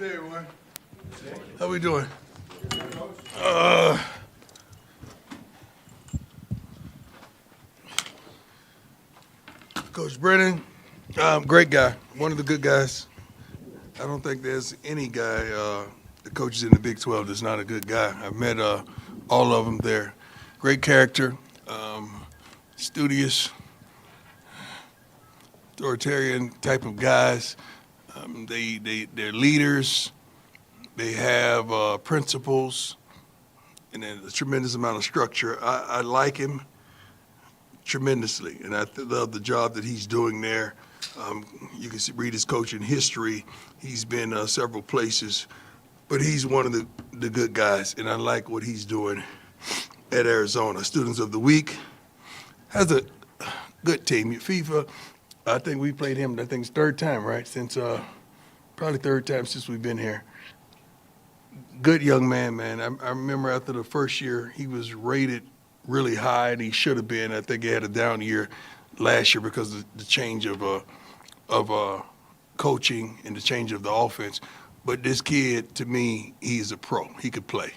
Hey, everyone. How we doing? Coach Brennan, great guy, one of the good guys. I don't think there's any guy that coaches in the Big 12 that's not a good guy. I've met all of them there. Great character, studious, authoritarian type of guys. They're leaders. They have principles, and then a tremendous amount of structure. I like him tremendously, and I love the job that he's doing there. You can read his coaching history. He's been several places, but he's one of the good guys, and I like what he's doing at Arizona. Students of the Week has a good team. FIFA, I think we played him, I think it's third time, right? Since probably third time since we've been here. Good young man. I remember after the first year, he was rated really high, and he should have been. I think he had a down year last year because of the change of coaching and the change of the offense. But this kid, to me, he's a pro. He could play.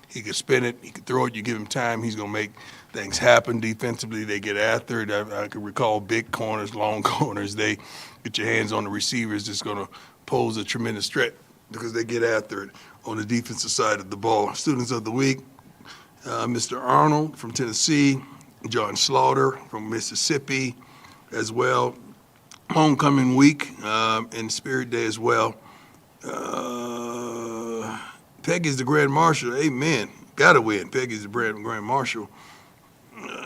He could spin it. He could throw it. You give him time, he's going to make things happen. Defensively, they get after it. I can recall big corners, long corners. They get your hands on the receivers. It's going to pose a tremendous threat because they get after it on the defensive side of the ball. Students of the Week, Mr. Arnold from Tennessee, John Slaughter from Mississippi as well. Homecoming week and Spirit Day as well. Peggy's the Grand Marshal. Amen. Got to win. Peggy's the Grand Marshal.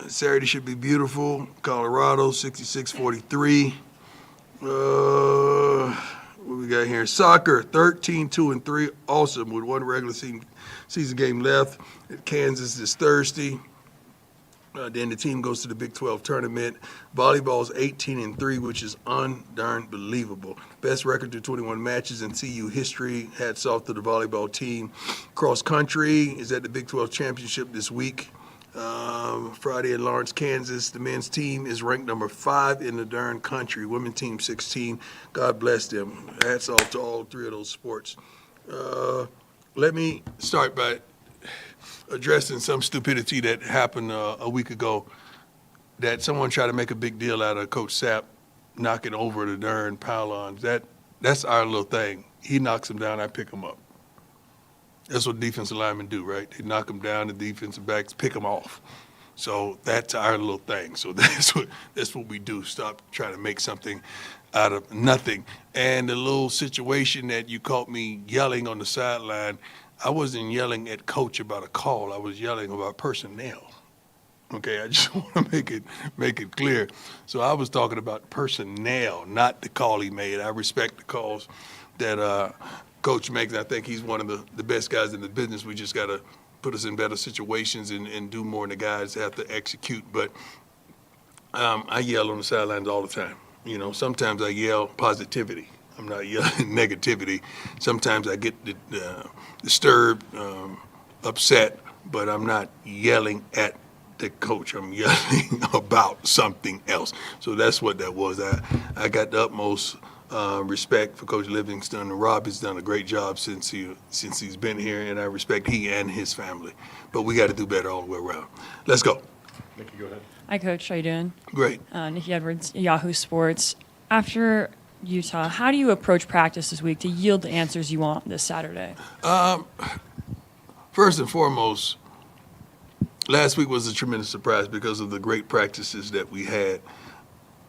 Saturday should be beautiful. Colorado, 66-43. What we got here? Soccer, 13-2-3. Awesome, with one regular season game left. At Kansas this Thursday. Then the team goes to the Big 12 tournament. Volleyball's 18-3, which is darn believable. Best record through 21 matches in CU history. Hats off to the volleyball team. Cross country is at the Big 12 championship this week. Friday in Lawrence, Kansas. The men's team is ranked number 5 in the darn country. Women's team 16. God bless them. Hats off to all three of those sports. Let me start by addressing some stupidity that happened a week ago, that someone tried to make a big deal out of Coach Sapp knocking over the darn pylons. That's our little thing. He knocks them down, I pick them up. That's what defensive linemen do, right? They knock them down, the defensive backs pick them off. So that's our little thing. So that's what we do. Stop trying to make something out of nothing. And the little situation that you caught me yelling on the sideline, I wasn't yelling at Coach about a call. I was yelling about personnel. Okay, I just want to make it clear. So I was talking about personnel, not the call he made. I respect the calls that Coach makes. I think he's one of the best guys in the business. We just got to put us in better situations and do more, and the guys have to execute. But I yell on the sidelines all the time. You know, sometimes I yell positivity. I'm not yelling negativity. Sometimes I get disturbed, upset, but I'm not yelling at the coach. I'm yelling about something else. So that's what that was. I got the utmost respect for Coach Livingston. Rob has done a great job since he's been here, and I respect he and his family. But we got to do better all the way around. Let's go. Nikki, go ahead. Hi, Coach. How you doing? Great. Nikki Edwards, Yahoo Sports. After Utah, how do you approach practice this week to yield the answers you want this Saturday? First and foremost, last week was a tremendous surprise because of the great practices that we had.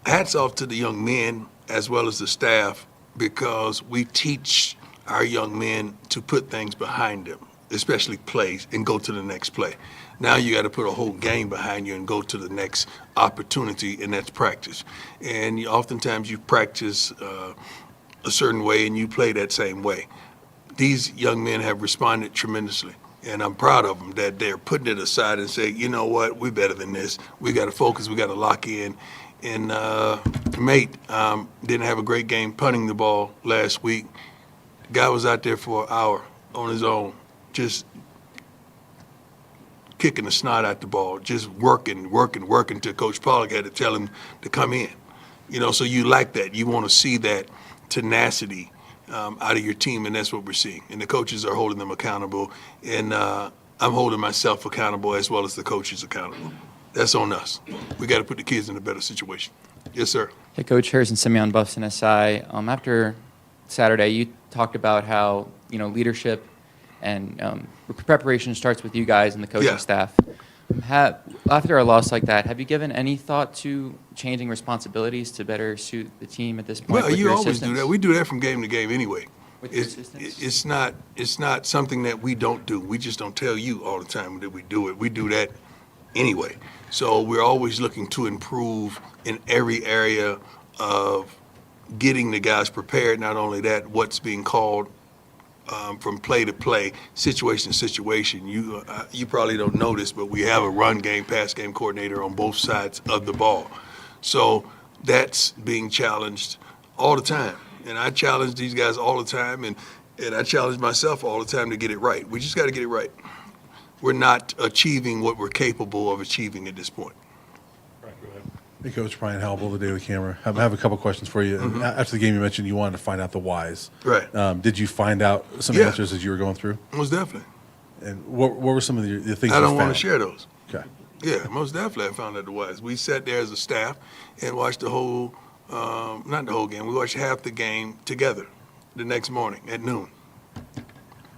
Hats off to the young men as well as the staff, because we teach our young men to put things behind them, especially plays, and go to the next play. Now you got to put a whole game behind you and go to the next opportunity, and that's practice. And oftentimes you practice a certain way and you play that same way. These young men have responded tremendously, and I'm proud of them that they're putting it aside and say, you know what, we're better than this. We got to focus. We got to lock in. And Mate didn't have a great game punting the ball last week. The guy was out there for an hour on his own, just kicking the snot out the ball, just working till Coach Pollock had to tell him to come in. You know, so you like that. You want to see that tenacity out of your team, and that's what we're seeing. And the coaches are holding them accountable, and I'm holding myself accountable as well as the coaches accountable. That's on us. We got to put the kids in a better situation. Yes, sir. Hey, Coach Harrison Simeon, Buffs SI. After Saturday, you talked about how leadership and preparation starts with you guys and the coaching Yeah. staff. After a loss like that, have you given any thought to changing responsibilities to better suit the team at this point? Well, with you your always assistants? do that. We do that from game to game anyway. With your assistants? It's not something that we don't do. We just don't tell you all the time that we do it. We do that anyway. So we're always looking to improve in every area of getting the guys prepared. Not only that, what's being called from play to play, situation to situation. You probably don't notice, but we have a run game, pass game coordinator on both sides of the ball. So that's being challenged all the time. And I challenge these guys all the time, and I challenge myself all the time to get it right. We just got to get it right. We're not achieving what we're capable of achieving at this point. Hey, Coach, Brian Halbel, the Daily Camera. I have a couple questions for you. After the game, you mentioned you wanted to find out the whys. Right. Did you find out some Yeah. answers as you were going through? Most definitely. And what were some of the things I you don't want found? to share those. Okay. Yeah, most definitely I found out the wise. We sat there as a staff and watched the whole, not the whole game, we watched half the game together the next morning at noon. Then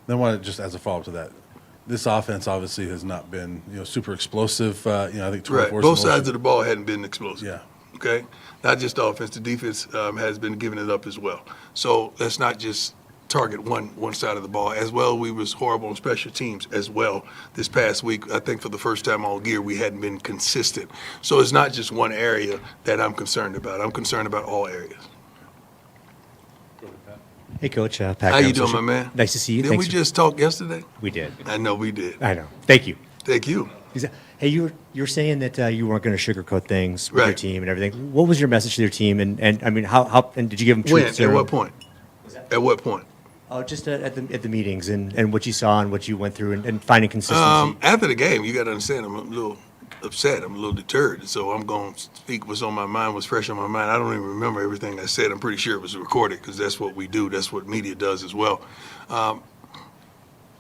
I wanted just as a follow-up to that, this offense obviously has not been super explosive. I think 24 Right. Both sides of the ball hadn't been explosive. Yeah. Okay? Not just the offense, the defense has been giving it up as well. So let's not just target one side of the ball. As well, we was horrible on special teams as well this past week. I think for the first time all year we hadn't been consistent. So it's not just one area that I'm concerned about. I'm concerned about all areas. Hey, Coach. Pat How you Graham, doing, Social- my man? Nice to see you. Didn't Thanks we for- just talk yesterday? We did. I know we did. I know. Thank you. Thank you. Hey, you were saying that you weren't going to sugarcoat things with your Right. team and everything. What was your message to your team? And I mean, how and did you give them When? truth At serum? what point? At what point? Oh, just at the meetings and what you saw and what you went through and finding consistency. After the game, you got to understand, I'm a little upset. I'm a little deterred. So I'm going to speak what's on my mind, what's fresh on my mind. I don't even remember everything I said. I'm pretty sure it was recorded because that's what we do. That's what media does as well.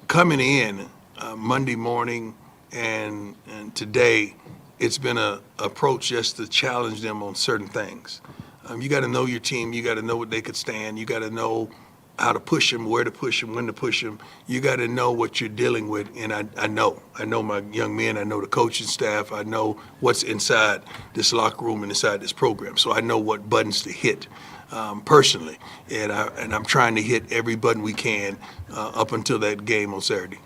Coming in Monday morning and today, it's been a approach just to challenge them on certain things. You got to know your team. You got to know what they could stand. You got to know how to push them, where to push them, when to push them. You got to know what you're dealing with, and I know my young men. I know the coaching staff. I know what's inside this locker room and inside this program. So I know what buttons to hit personally, and I'm trying to hit every button we can up until that game on Saturday.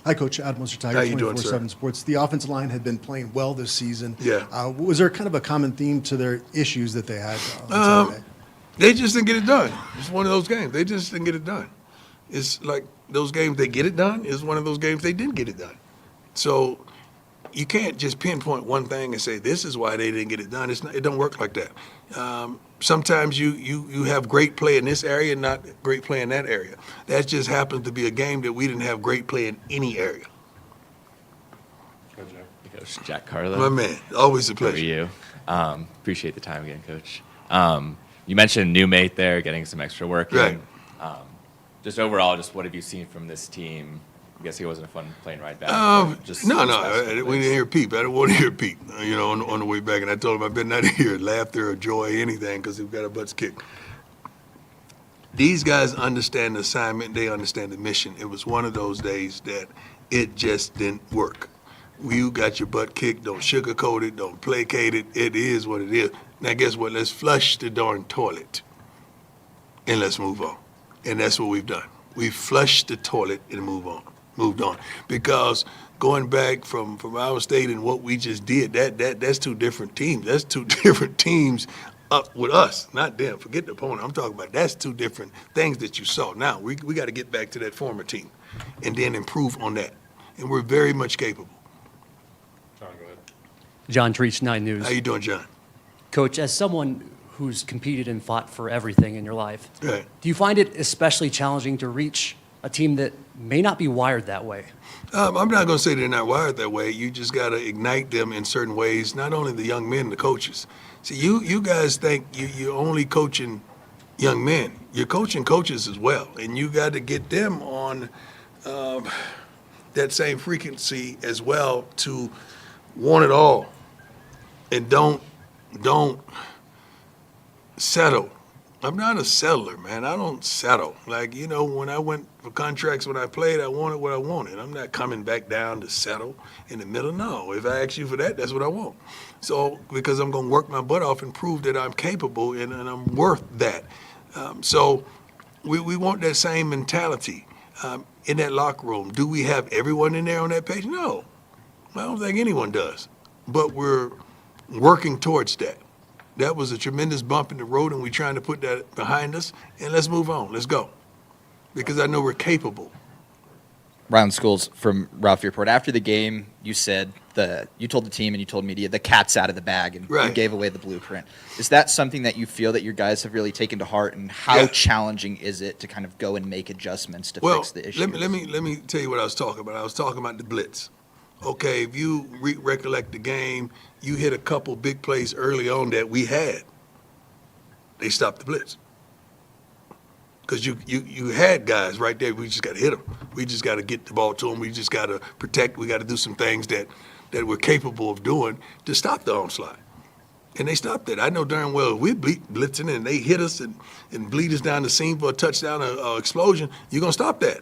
Hi, Coach. Adam Wilson, How Tiger you doing, sir? 24/7 Sports. The offensive line had been playing well this season. Yeah. Was there kind of a common theme to their issues that they had on Saturday? They just didn't get it done. It's one of those games. They just didn't get it done. It's like those games they get it done. It's one of those games they didn't get it done. So you can't just pinpoint one thing and say this is why they didn't get it done. It don't work like that. Sometimes you have great play in this area and not great play in that area. That just happens to be a game that we didn't have great play in any area. Coach Jack Carlo. My man, always a How are pleasure. you? Appreciate the time again, Coach. You mentioned new mate there, getting some extra work in. Right. Just overall, just what have you seen from this team? I guess it wasn't a fun plane ride back. but just No, some special we things. didn't hear Pete. I didn't want to hear Pete, on the way back. And I told him I better not hear laughter or joy, anything, because we've got our butts kicked. These guys understand the assignment. They understand the mission. It was one of those days that it just didn't work. You got your butt kicked. Don't sugarcoat it. Don't placate it. It is what it is. Now, guess what? Let's flush the darn toilet, and let's move on. And that's what we've done. We've flushed the toilet and moved on. Because going back from our state and what we just did, that's two different teams. That's two different teams up with us, not them. Forget the opponent. I'm talking about that's two different things that you saw. Now, we got to get back to that former team and then improve on that. And we're very much capable. John Treach, 9 News. How you doing, John? Coach, as someone who's competed and fought for everything in your life, Right. do you find it especially challenging to reach a team that may not be wired that way? I'm not going to say they're not wired that way. You just got to ignite them in certain ways, not only the young men, the coaches. See, you guys think you're only coaching young men. You're coaching coaches as well, and you got to get them on that same frequency as well to want it all, and don't settle. I'm not a settler, man. I don't settle. Like, when I went for contracts, when I played, I wanted what I wanted. I'm not coming back down to settle in the middle. No, if I ask you for that, that's what I want. So, because I'm going to work my butt off and prove that I'm capable and I'm worth that. So we want that same mentality in that locker room. Do we have everyone in there on that page? No, I don't think anyone does. But we're working towards that. That was a tremendous bump in the road, and we're trying to put that behind us, and let's move on. Let's go. Because I know we're capable. Ryland Schools from Ralph Report. After the game, you said you told the team and you told media the cat's out of the bag, and Right. you gave away the blueprint. Is that something that you feel that your guys have really taken to heart, and how Yeah. challenging is it to kind of go and make adjustments to fix the issue? let me tell you what I was talking about. I was talking about the blitz. Okay, if you recollect the game, you hit a couple big plays early on that we had. They stopped the blitz. Because you had guys right there. We just got to hit them. We just got to get the ball to them. We just got to protect. We got to do some things that we're capable of doing to stop the onslaught. And they stopped it. I know darn well if we're blitzing and they hit us and bleed us down the seam for a touchdown or explosion, you're going to stop that.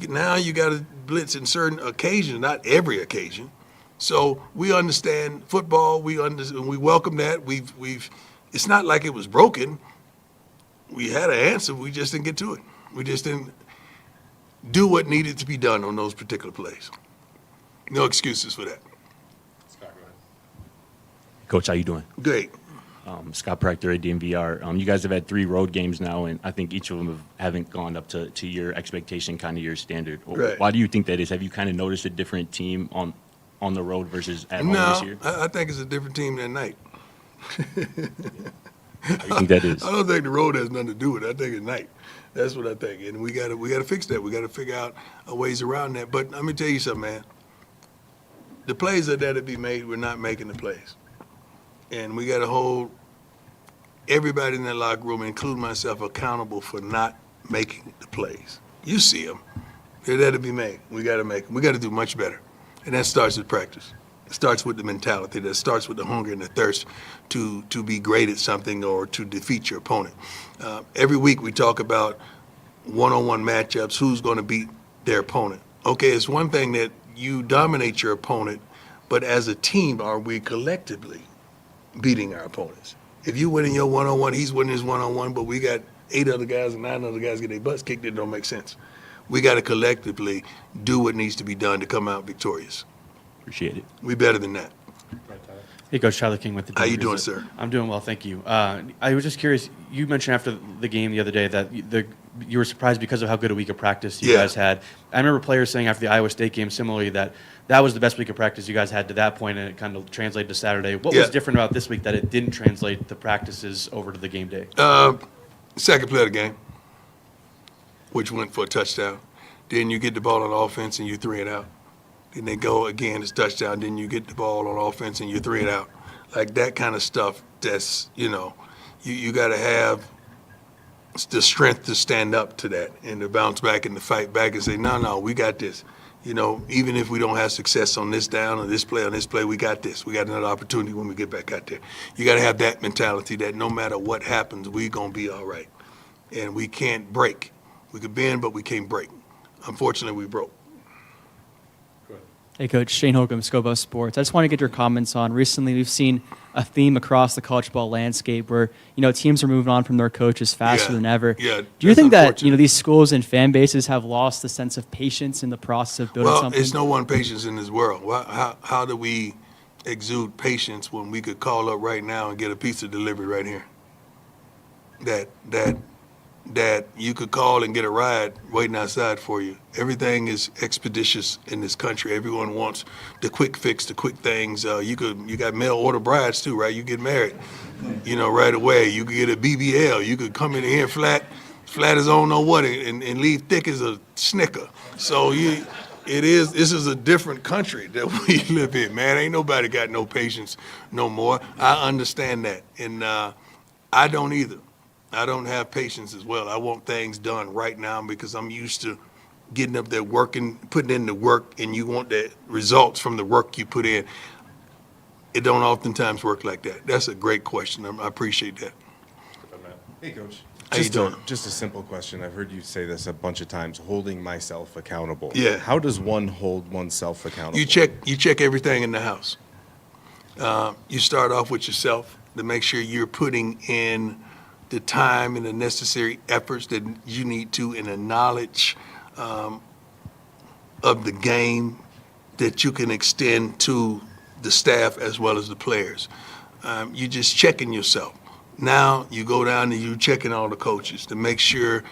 Now you got to blitz in certain occasions, not every occasion. So we understand football. We welcome that. It's not like it was broken. We had an answer. We just didn't get to it. We just didn't do what needed to be done on those particular plays. No excuses for that. Coach, how you doing? Great. Scott Proctor at DMVR. You guys have had 3 road games now, and I think each of them haven't gone up to your expectation, kind of your standard. Right. Why do you think that is? Have you kind of noticed a different team on the road versus at home this year? No, I think it's a different team than night. How do you think that is? I don't think the road has nothing to do with it. I think it's night. That's what I think, and we got to fix that. We got to figure out ways around that. But let me tell you something, man. The plays that to be made, we're not making the plays, and we got to hold everybody in that locker room, including myself, accountable for not making the plays. You see them. They're there to be made. We got to make them. We got to do much better. And that starts with practice. It starts with the mentality. That starts with the hunger and the thirst to be great at something or to defeat your opponent. Every week we talk about one-on-one matchups, who's going to beat their opponent. Okay, it's one thing that you dominate your opponent, but as a team, are we collectively beating our opponents? If you winning your one-on-one, he's winning his one-on-one, but we got 8 other guys and 9 other guys get their butts kicked, it don't make sense. We got to collectively do what needs to be done to come out victorious. Appreciate it. We better than that. Hey, Coach Tyler King with the How you Denver doing, Gazette. sir? I'm doing well, thank you. I was just curious, you mentioned after the game the other day that you were surprised because of how good a week of practice you Yeah. guys had. I remember players saying after the Iowa State game similarly that was the best week of practice you guys had to that point, and it kind of translated to Saturday. What was Yeah. different about this week that it didn't translate the practices over to the game day? Second play of the game, which went for a touchdown. Then you get the ball on offense and you 3 it out. Then they go again, it's touchdown. Then you get the ball on offense and you 3 it out. Like that kind of stuff, that's, you got to have the strength to stand up to that and to bounce back and to fight back and say, no, we got this. Even if we don't have success on this down or this play, we got this. We got another opportunity when we get back out there. You got to have that mentality that no matter what happens, we're going to be all right. And we can't break. We could bend, but we can't break. Unfortunately, we broke. Hey, Coach. Shane Holcomb, Scobo Sports. I just want to get your comments on, recently we've seen a theme across the college ball landscape where, teams are moving on from their coaches faster Yeah. than ever. Yeah, Do you that's think that, unfortunate. these schools and fan bases have lost the sense of patience in the process of building Well, something? there's no one patience in this world. How do we exude patience when we could call up right now and get a pizza delivered right here? That you could call and get a ride waiting outside for you. Everything is expeditious in this country. Everyone wants the quick fix, the quick things. You got mail order brides too, right? You get married, right away. You could get a BBL. You could come in here flat as I don't know what, and leave thick as a Snicker. So this is a different country that we live in, man. Ain't nobody got no patience no more. I understand that, and I don't either. I don't have patience as well. I want things done right now because I'm used to getting up there working, putting in the work, and you want the results from the work you put in. It don't oftentimes work like that. That's a great question. I appreciate that. Hey, Coach. How you doing? Just a simple question. I've heard you say this a bunch of times, holding myself accountable. Yeah. How does one hold oneself accountable? You check everything in the house. You start off with yourself to make sure you're putting in the time and the necessary efforts that you need to, and the knowledge of the game that you can extend to the staff as well as the players. You're just checking yourself. Now you go down and you're checking all the coaches to make sure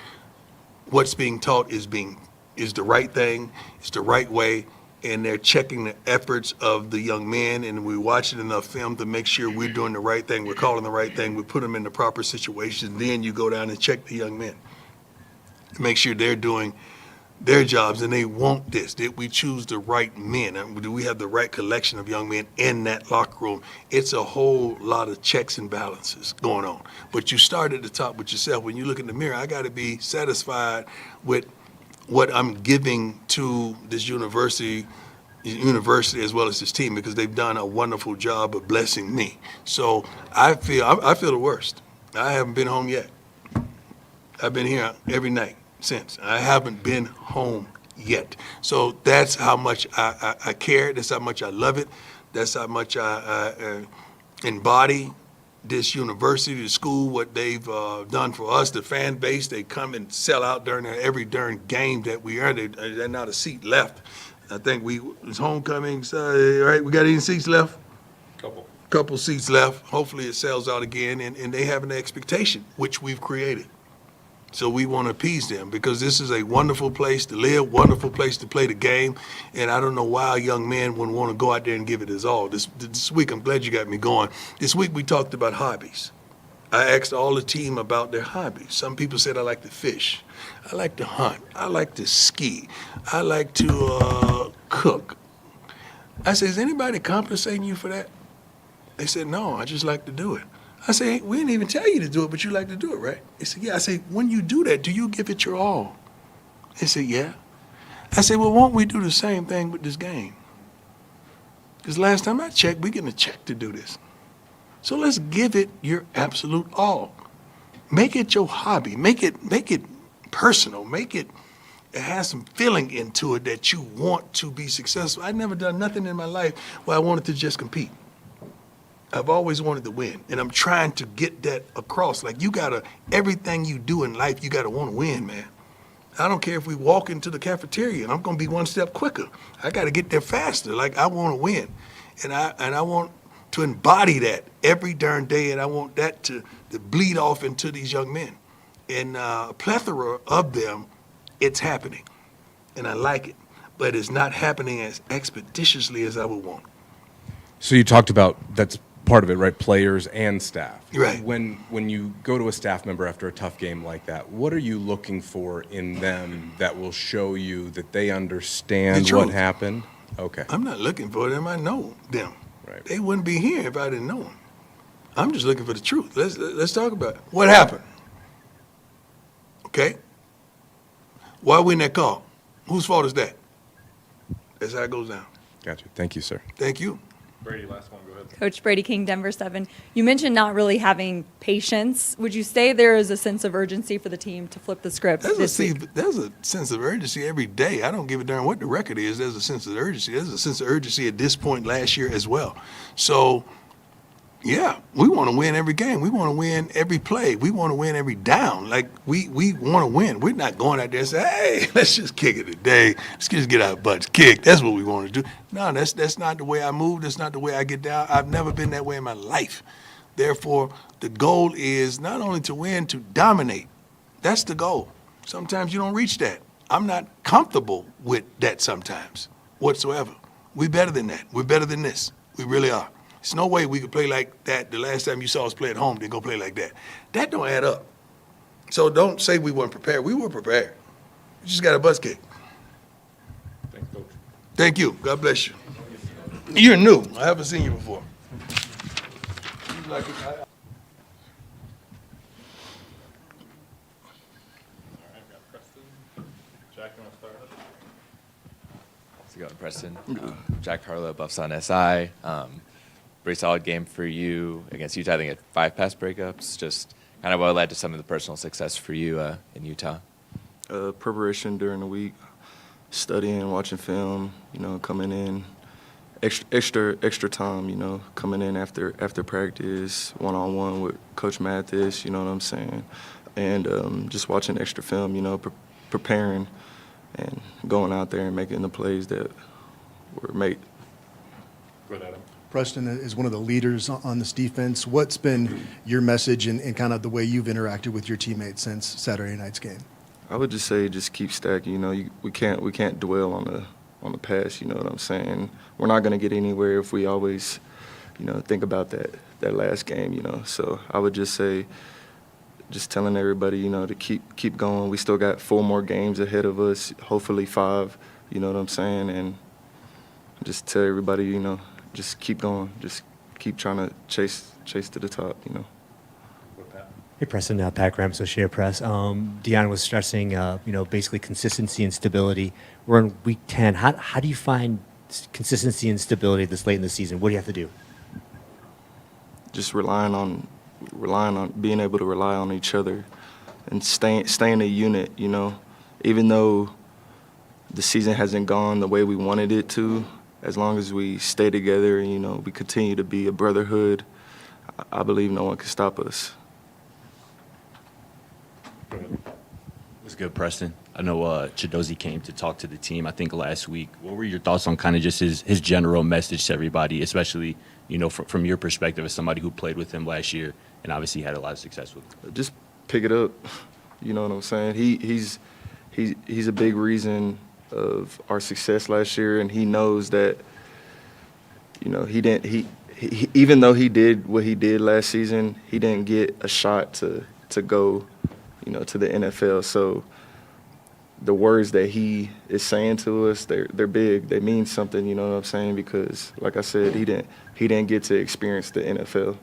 what's being taught is the right thing, it's the right way, and they're checking the efforts of the young men, and we're watching enough film to make sure we're doing the right thing, we're calling the right thing, we put them in the proper situations. Then you go down and check the young men to make sure they're doing their jobs and they want this. Did we choose the right men? And do we have the right collection of young men in that locker room? It's a whole lot of checks and balances going on. But you start at the top with yourself. When you look in the mirror, I got to be satisfied with what I'm giving to this university as well as this team, because they've done a wonderful job of blessing me. So I feel the worst. I haven't been home yet. I've been here every night since. I haven't been home yet. So that's how much I care. That's how much I love it. That's how much I embody this university, the school, what they've done for us, the fan base. They come and sell out during every darn game that we earn. There's not a seat left. I think it's homecoming. Right? We got any seats left? Couple seats left. Hopefully it sells out again, and they have an expectation, which we've created. So we want to appease them because this is a wonderful place to live, wonderful place to play the game, and I don't know why a young man wouldn't want to go out there and give it his all. This week, I'm glad you got me going. This week we talked about hobbies. I asked all the team about their hobbies. Some people said I like to fish. I like to hunt. I like to ski. I like to cook. I said, is anybody compensating you for that? They said, no, I just like to do it. I say, we didn't even tell you to do it, but you like to do it, right? They said, yeah. I say, when you do that, do you give it your all? They said, yeah. I said, well, won't we do the same thing with this game? Because last time I checked, we're getting a check to do this. So let's give it your absolute all. Make it your hobby. Make it personal. Make it has some feeling into it that you want to be successful. I've never done nothing in my life where I wanted to just compete. I've always wanted to win, and I'm trying to get that across. Like, everything you do in life, you gotta want to win, man. I don't care if we walk into the cafeteria and I'm gonna be one step quicker. I gotta get there faster. Like, I want to win, and I want to embody that every darn day, and I want that to bleed off into these young men. And a plethora of them, it's happening, and I like it, but it's not happening as expeditiously as I would want. So you talked about that's part of it, right? Players and staff. Right. When you go to a staff member after a tough game like that, what are you looking for in them that will show you that they understand The what truth. happened? Okay. I'm not looking for them. I know them. Right. They wouldn't be here if I didn't know them. I'm just looking for the truth. Let's talk about it. What happened? Okay. Why win that call? Whose fault is that? That's how it goes down. Gotcha. Thank you, sir. Thank you. Brady, last one, go ahead. Coach Brady King, Denver 7. You mentioned not really having patience. Would you say there is a sense of urgency for the team to flip the script There's this week? a sense of urgency every day. I don't give a darn what the record is. There's a sense of urgency. There's a sense of urgency at this point last year as well. So, yeah, we want to win every game. We want to win every play. We want to win every down. Like, we want to win. We're not going out there and say, hey, let's just kick it today. Let's just get our butts kicked. That's what we want to do. No, that's not the way I move. That's not the way I get down. I've never been that way in my life. Therefore, the goal is not only to win, to dominate. That's the goal. Sometimes you don't reach that. I'm not comfortable with that sometimes whatsoever. We're better than that. We're better than this. We really are. There's no way we could play like that the last time you saw us play at home, then go play like that. That don't add up. So don't say we weren't prepared. We were prepared. We just got a bus kick. Thanks, Coach. Thank you. God bless you. You're new. I haven't seen you before. How's it going, Preston? Jack Harlow, Buffs-on SI. Pretty solid game for you against Utah. I think at 5 pass breakups. Just kind of what led to some of the personal success for you in Utah. Preparation during the week, studying, watching film, coming in, extra time, coming in after practice, one-on-one with Coach Mathis, you know what I'm saying, and just watching extra film, preparing and going out there and making the plays that were made. Preston is one of the leaders on this defense. What's been your message and kind of the way you've interacted with your teammates since Saturday night's game? I would just say just keep stacking. We can't dwell on the past. You know what I'm saying? We're not going to get anywhere if we always, think about that last game. So I would just say, just telling everybody, to keep going. We still got 4 more games ahead of us. Hopefully 5. You know what I'm saying? And just tell everybody, just keep going. Just keep trying to chase to the top. Hey, Preston, Pat Graham, Associated Press. Deion was stressing, basically consistency and stability. We're in week 10. How do you find consistency and stability this late in the season? What do you have to do? Just relying on being able to rely on each other and staying a unit, even though the season hasn't gone the way we wanted it to, as long as we stay together and, we continue to be a brotherhood, I believe no one can stop us. What's good, Preston? I know Chidozie came to talk to the team, I think, last week. What were your thoughts on kind of just his general message to everybody, especially, from your perspective as somebody who played with him last year and obviously had a lot of success with him? Just pick it up. You know what I'm saying? He's a big reason of our success last year, and he knows that, he even though he did what he did last season, he didn't get a shot to go, to the NFL. So the words that he is saying to us, they're big. They mean something, you know what I'm saying? Because, like I said, he didn't get to experience the NFL.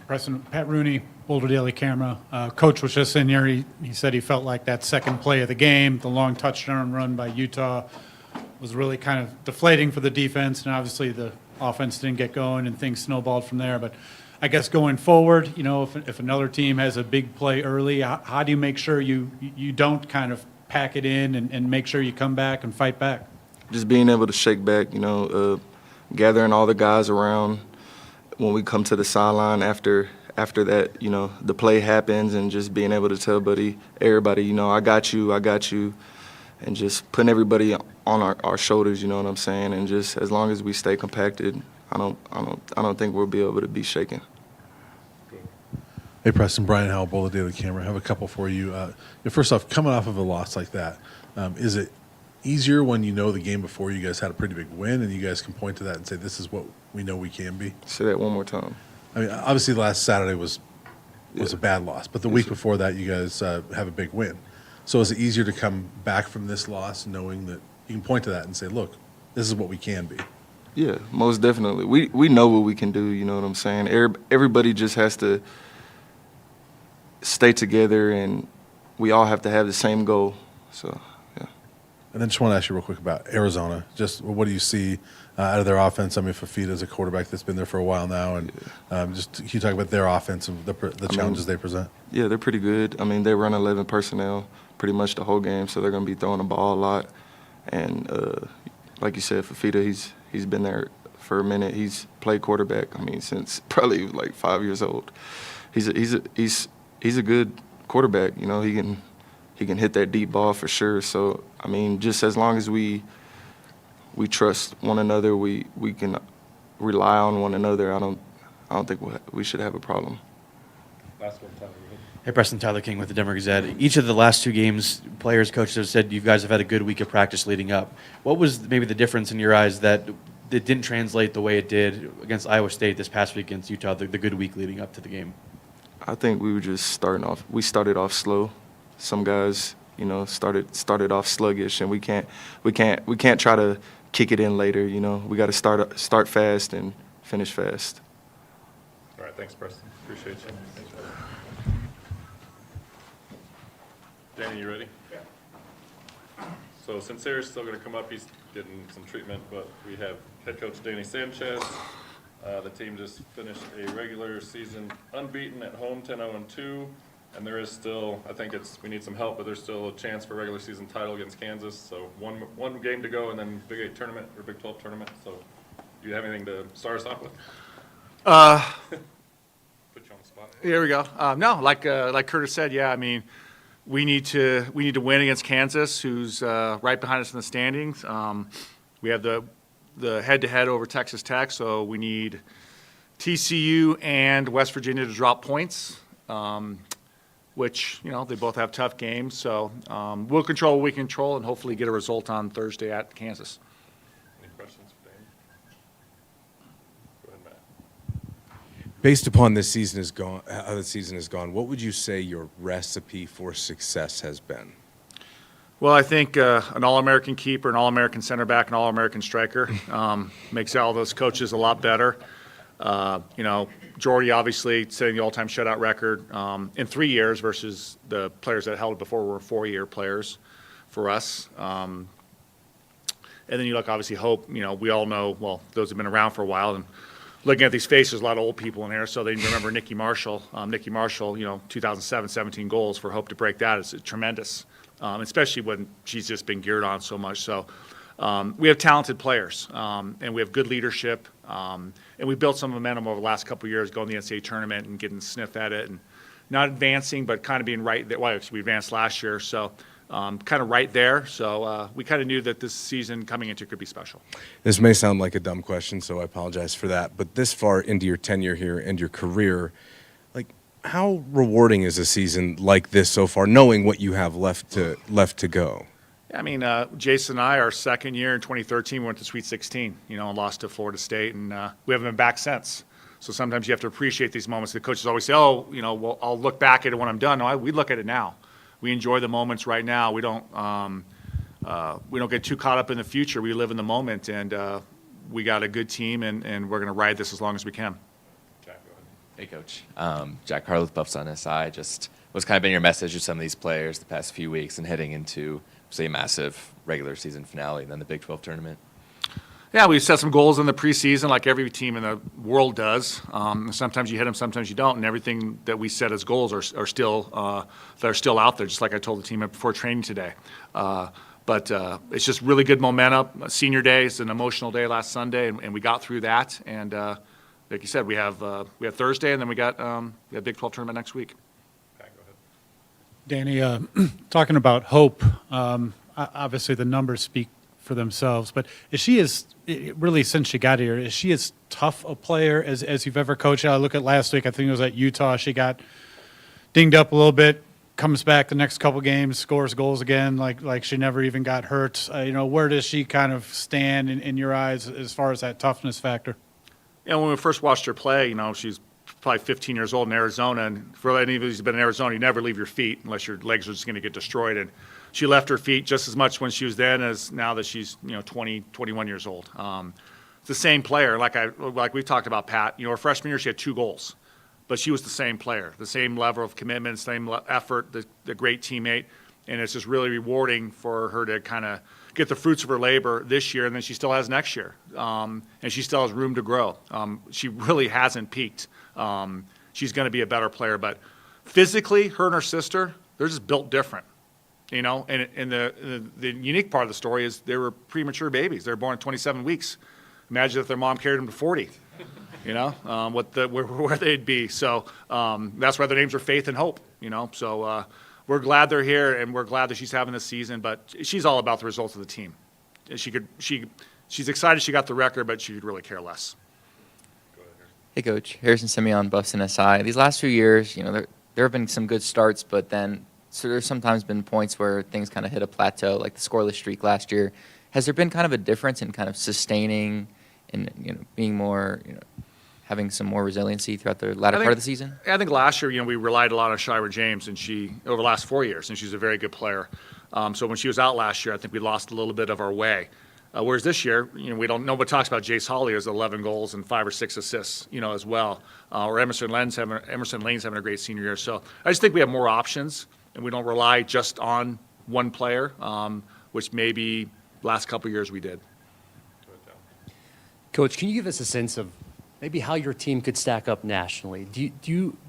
Preston, Pat Rooney, Boulder Daily Camera. Coach was just in here. He said he felt like that second play of the game, the long touchdown run by Utah, was really kind of deflating for the defense, and obviously the offense didn't get going and things snowballed from there. But I guess going forward, if another team has a big play early, how do you make sure you don't kind of pack it in and make sure you come back and fight back? Just being able to shake back, gathering all the guys around when we come to the sideline after that, the play happens, and just being able to tell everybody, I got you, and just putting everybody on our shoulders, you know what I'm saying? And just as long as we stay compacted, I don't think we'll be able to be shaken. Hey, Preston, Brian Howell, Boulder Daily Camera. I have a couple for you. First off, coming off of a loss like that, is it easier when you know the game before you guys had a pretty big win and you guys can point to that and say, this is what we know we can be? Say that one more time. I mean, obviously last Saturday was a bad loss, but the week before that you guys have a big win. So is it easier to come back from this loss knowing that you can point to that and say, look, this is what we can be? Yeah, most definitely. We know what we can do, you know what I'm saying? Everybody just has to stay together, and we all have to have the same goal. So, yeah. And then just want to ask you real quick about Arizona. Just what do you see out of their offense? I mean, Fafita's a quarterback that's been there for a while now, and just can you talk about their offense and the challenges they present? Yeah, they're pretty good. I mean, they run 11 personnel pretty much the whole game, so they're going to be throwing the ball a lot. And like you said, Fafita, he's been there for a minute. He's played quarterback, I mean, since probably like 5 years old. He's a good quarterback, he can hit that deep ball for sure. So, I mean, just as long as we trust one another, we can rely on one another, I don't think we should have a problem. Last one, Tyler. Hey, Preston, Tyler King with the Denver Gazette. Each of the last 2 games, players, coaches have said you guys have had a good week of practice leading up. What was maybe the difference in your eyes that it didn't translate the way it did against Iowa State this past week against Utah, the good week leading up to the game? I think we were just we started off slow. Some guys, started off sluggish, and we can't try to kick it in later, We got to start fast and finish fast. All right, thanks, Preston. Appreciate you. Thanks, Danny, you ready? Yeah. So Sincere's still going to come up. He's getting some treatment, but we have head coach Danny Sanchez. The team just finished a regular season unbeaten at home, 10-0-2, and there is still, I think we need some help, but there's still a chance for a regular season title against Kansas. So one game to go, and then Big 8 tournament or Big 12 tournament. So do you have anything to start us off with? Put you on the spot. Here we go. No, like Curtis said, yeah. I mean, we need to win against Kansas, who's right behind us in the standings. We have the head-to-head over Texas Tech, so we need TCU and West Virginia to drop points, which they both have tough games. So we'll control what we control, and hopefully get a result on Thursday at Kansas. Any questions for Danny? Go ahead, Matt. Based upon this season is gone, how the season has gone, what would you say your recipe for success has been? Well, I think an All-American keeper, an All-American center back, an All-American striker makes all those coaches a lot better. Jordy obviously setting the all-time shutout record in 3 years versus the players that held it before were 4-year players for us. And then you look, obviously, Hope, we all know, well, those have been around for a while. And looking at these faces, a lot of old people in here, so they remember Nikki Marshall. Nikki Marshall, 2007, 17 goals for Hope to break that is tremendous. Especially when she's just been geared on so much. So we have talented players, and we have good leadership, and we built some momentum over the last couple of years going to the NCAA tournament and getting sniffed at it and not advancing, but kind of being right there. Well, we advanced last year, so kind of right there. So we kind of knew that this season coming into could be special. This may sound like a dumb question, so I apologize for that. But this far into your tenure here and your career, how rewarding is a season like this so far, knowing what you have left to go? I mean, Jason and I, our second year in 2013, we went to Sweet 16, and lost to Florida State, and we haven't been back since. So sometimes you have to appreciate these moments. The coaches always say, well, I'll look back at it when I'm done. No, we look at it now. We enjoy the moments right now. We don't get too caught up in the future. We live in the moment, and we got a good team, and we're going to ride this as long as we can. Hey, Coach. Jack Harlow with Buffs on SI. Just what's kind of been your message to some of these players the past few weeks and heading into, say, a massive regular season finale and then the Big 12 tournament? Yeah, we set some goals in the preseason like every team in the world does. Sometimes you hit them, sometimes you don't, and everything that we set as goals are still out there, just like I told the team before training today. But it's just really good momentum. Senior day is an emotional day last Sunday, and we got through that. And like you said, we have Thursday, and then we got Big 12 tournament next week. Danny, talking about Hope, obviously the numbers speak for themselves, but really since she got here, is she as tough a player as you've ever coached? I look at last week, I think it was at Utah, she got dinged up a little bit, comes back the next couple games, scores goals again, like she never even got hurt. Where does she kind of stand in your eyes as far as that toughness factor? When we first watched her play, she's probably 15 years old in Arizona, and for any of you who's been in Arizona, you never leave your feet unless your legs are just going to get destroyed. And she left her feet just as much when she was then as now that she's 20, 21 years old. It's the same player, like we've talked about, Pat. Her freshman year she had 2 goals, but she was the same player, the same level of commitment, same effort, the great teammate, and it's just really rewarding for her to kind of get the fruits of her labor this year, and then she still has next year, and she still has room to grow. She really hasn't peaked. She's going to be a better player, but physically, her and her sister, they're just built different, And the unique part of the story is they were premature babies. They were born at 27 weeks. Imagine if their mom carried them to 40. Where they'd be. So that's why their names are Faith and Hope. So. We're glad they're here, and we're glad that she's having this season, but she's all about the results of the team. She's excited she got the record, but she could really care less. Hey, Coach. Harrison Simeon, Buffs and SI. These last few years, there have been some good starts, but then there's sometimes been points where things kind of hit a plateau, like the scoreless streak last year. Has there been kind of a difference in kind of sustaining and being more, having some more resiliency throughout the latter part of the season? I think last year, we relied a lot on Shira James, and over the last 4 years, and she's a very good player. So when she was out last year, I think we lost a little bit of our way. Whereas this year, nobody talks about Jace Hawley as 11 goals and 5 or 6 assists, as well. Or Emerson Lane's having a great senior year. So I just think we have more options. and we don't rely just on one player, which maybe last couple of years we did. Coach, can you give us a sense of maybe how your team could stack up nationally? Do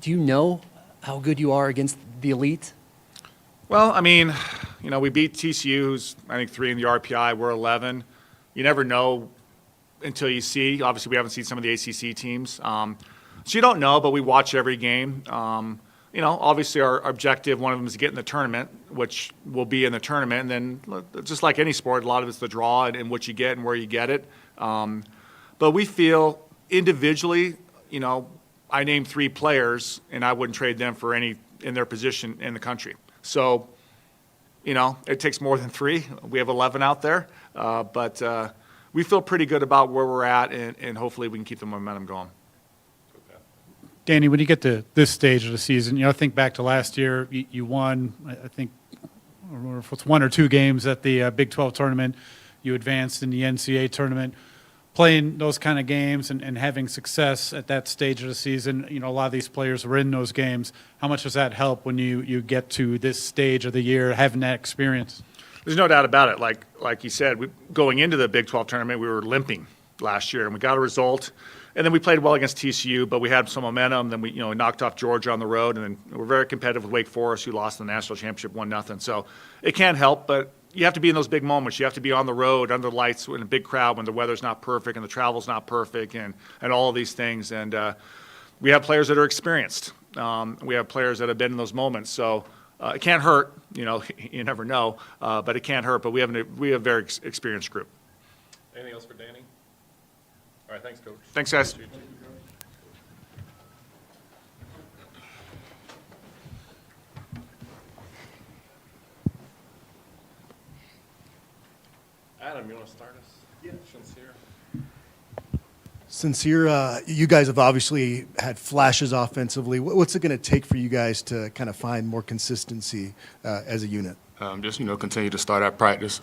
you know how good you are against the elite? Well, I mean, we beat TCU, who's, I think, 3 in the RPI. We're 11. You never know until you see. Obviously, we haven't seen some of the ACC teams. So you don't know, but we watch every game. Obviously, our objective, one of them is to get in the tournament, which will be in the tournament. And then, just like any sport, a lot of it's the draw and what you get and where you get it. But we feel individually, I named 3 players, and I wouldn't trade them for any in their position in the country. So, it takes more than 3. We have 11 out there, but we feel pretty good about where we're at, and hopefully we can keep the momentum going. Danny, when you get to this stage of the season, think back to last year, you won, I think, or if it's 1 or 2 games at the Big 12 tournament, you advanced in the NCAA tournament. Playing those kind of games and having success at that stage of the season, a lot of these players were in those games. How much does that help when you get to this stage of the year, having that experience? There's no doubt about it. Like you said, going into the Big 12 tournament, we were limping last year, and we got a result. And then we played well against TCU, but we had some momentum. Then we knocked off Georgia on the road, and then we're very competitive with Wake Forest, who lost the national championship 1-0. So it can't help, but you have to be in those big moments. You have to be on the road, under the lights, in a big crowd when the weather's not perfect and the travel's not perfect and all of these things. And we have players that are experienced. We have players that have been in those moments. So it can't hurt. You never know, but it can't hurt. But we have a very experienced group. Anything else for Danny? All right, thanks, Coach. Thanks, guys. Adam, you want to start us? Yeah. Sincere. Sincere, you guys have obviously had flashes offensively. What's it going to take for you guys to kind of find more consistency as a unit? Just, continue to start at practice.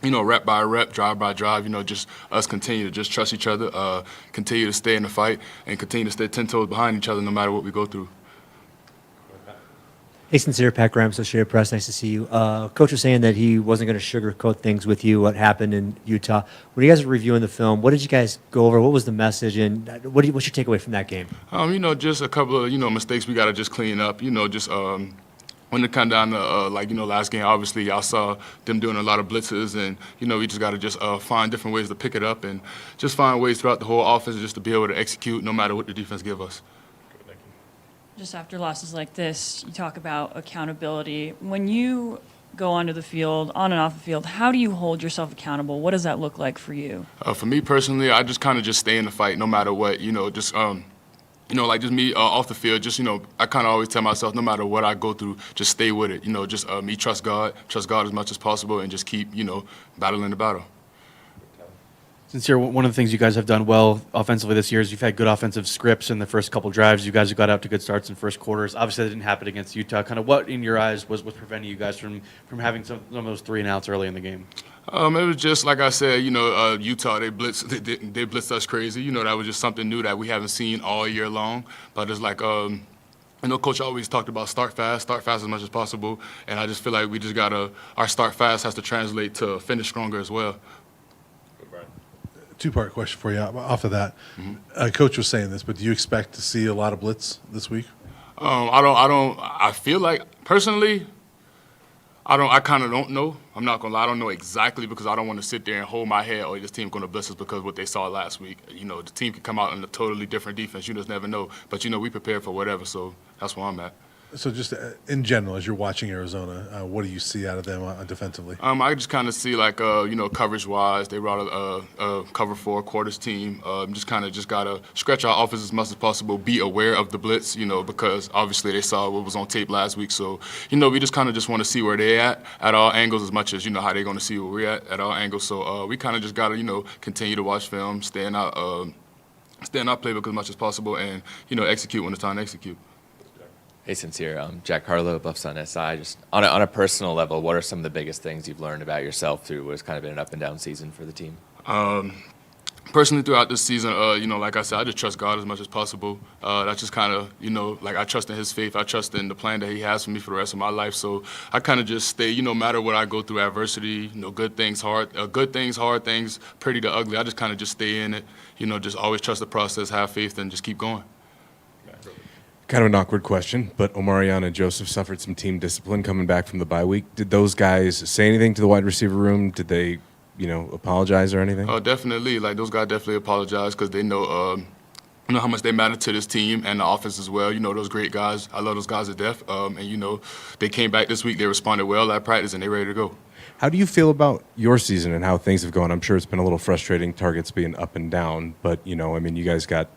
Rep by rep, drive by drive, just us continue to just trust each other, continue to stay in the fight, and continue to stay 10 toes behind each other no matter what we go through. Hey, Sincere, Pat Graham, Associated Press. Nice to see you. Coach was saying that he wasn't going to sugarcoat things with you, what happened in Utah. When you guys were reviewing the film, what did you guys go over? What was the message, and what's your takeaway from that game? Just a couple of, mistakes we got to just clean up, when it come down to, last game, obviously, y'all saw them doing a lot of blitzes, and, we just got to just find different ways to pick it up and just find ways throughout the whole offense just to be able to execute no matter what the defense give us. Just after losses like this, you talk about accountability. When you go onto the field, on and off the field, how do you hold yourself accountable? What does that look like for you? For me personally, I just kind of just stay in the fight no matter what, just me off the field, I kind of always tell myself, no matter what I go through, just stay with it. Me trust God as much as possible, and just keep, battling the battle. Sincere, one of the things you guys have done well offensively this year is you've had good offensive scripts in the first couple drives. You guys have got out to good starts in first quarters. Obviously, that didn't happen against Utah. Kind of what, in your eyes, was preventing you guys from having some of those 3 and outs early in the game? It was just, like I said, Utah, they blitzed us crazy. That was just something new that we haven't seen all year long. But it's like, Coach always talked about start fast as much as possible. And I just feel like we just our start fast has to translate to finish stronger as well. Two-part question for you off of that. Coach was saying this, but do you expect to see a lot of blitz this week? I feel like, personally, I kind of don't know. I'm not going to lie. I don't know exactly because I don't want to sit there and hold my head, this team's going to blitz us because of what they saw last week. The team could come out in a totally different defense. You just never know. But, we prepare for whatever, so that's where I'm at. So just in general, as you're watching Arizona, what do you see out of them defensively? I just kind of see coverage-wise, they brought a cover 4 quarters team. Just got to stretch our offense as much as possible, be aware of the blitz, because obviously they saw what was on tape last week. So, we just kind of just want to see where they at all angles as much as, how they're going to see where we're at all angles. So we kind of just got to, continue to watch film, stay in our playbook as much as possible, and, execute when it's time to execute. Hey, Sincere. Jack Harlow, Buffs on SI. Just on a personal level, what are some of the biggest things you've learned about yourself through what has kind of been an up and down season for the team? Personally, throughout this season, like I said, I just trust God as much as possible. That's just kind of, like I trust in His faith. I trust in the plan that He has for me for the rest of my life. So I kind of just stay, no matter what I go through, adversity, good things, hard things, pretty to ugly. I just kind of just stay in it, just always trust the process, have faith, and just keep going. Kind of an awkward question, but Omarion and Joseph suffered some team discipline coming back from the bye week. Did those guys say anything to the wide receiver room? Did they, apologize or anything? Oh, definitely. Like, those guys definitely apologize because they know how much they matter to this team and the offense as well. Those great guys. I love those guys to death. And, they came back this week. They responded well at practice, and they're ready to go. How do you feel about your season and how things have gone? I'm sure it's been a little frustrating, targets being up and down, but, you guys got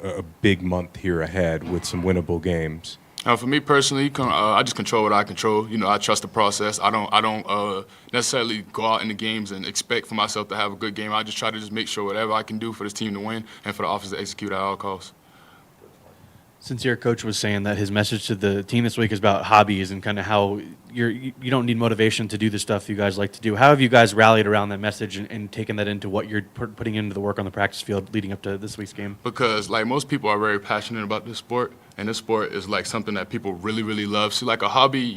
a big month here ahead with some winnable games. For me personally, I just control what I control. I trust the process. I don't necessarily go out in the games and expect for myself to have a good game. I just try to just make sure whatever I can do for this team to win and for the offense to execute at all costs. Since your coach was saying that his message to the team this week is about hobbies and kind of how you don't need motivation to do the stuff you guys like to do, how have you guys rallied around that message and taken that into what you're putting into the work on the practice field leading up to this week's game? Because, like, most people are very passionate about this sport, and this sport is, like, something that people really, really love. See, like, a hobby,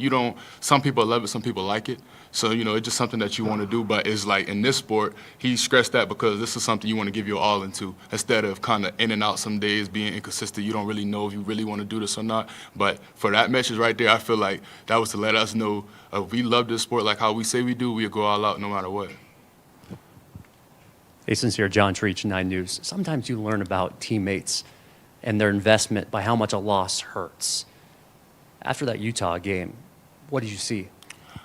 some people love it, some people like it. So, it's just something that you want to do. But it's like in this sport, he stressed that because this is something you want to give your all into instead of kind of in and out some days, being inconsistent. You don't really know if you really want to do this or not. But for that message right there, I feel like that was to let us know we love this sport like how we say we do. We'll go all out no matter what. Hey, sincere John Treach, 9 News. Sometimes you learn about teammates and their investment by how much a loss hurts. After that Utah game, what did you see?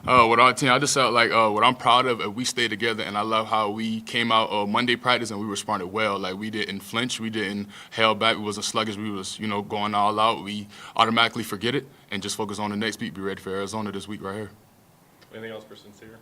With our team, I just felt like what I'm proud of, we stayed together, and I love how we came out Monday practice and we responded well. Like, we didn't flinch, we didn't held back, we wasn't sluggish, we was, going all out. We automatically forget it and just focus on the next week, be ready for Arizona this week right here. Anything else for Sincere?